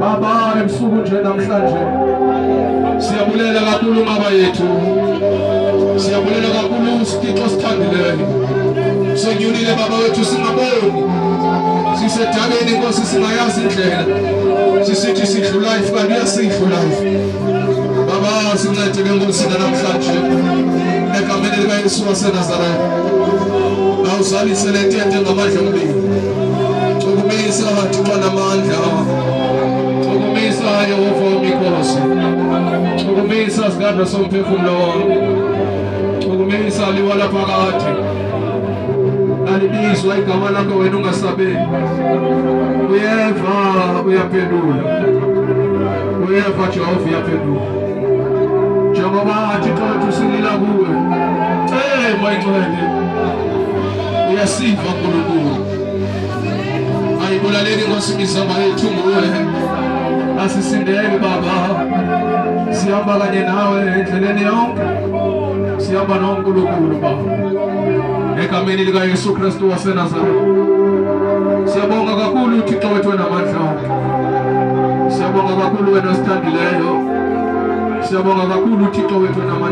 Baba ebusuku nje namhlanje siyabulela kakhulu baba yethu, siyabulela kakhulu Sithixo sithandileyo. Senyulile baba wethu singaboni, sisedabeni Nkosi singayazi indlela, sisithi sidlula life kanti uyasidlula life. Baba sincede ke Nkosi namhlanje egameni likaYesu waseNazaretha. Awuzalisele intente ngamandla omlilo, ukumisa Thixo namandla, ukumisa Yehova womkhosi, ukumisa sigaba somphefumulo wami, ukumisa liwala phakathi. Alibizwa igama lakho wena ungasabeli, uyeva uyaphendula, uyeva Jehova uyaphendula. Njengoba Thixo wethu silila kuwe, mayingcwele uyasiva Nkulunkulu. Ayibulaleli Nkosi imizamo yethu nguwe, asisindele Baba, sihamba kanye nawe endleleni yonke, sihamba noNkulunkulu Baba, egameni likaYesu Kristu waseNazaretha. Siyabonga kakhulu Thixo wethu namandla onke, siyabonga kakhulu wena osithandileyo, siyabonga kakhulu Thixo wethu namandla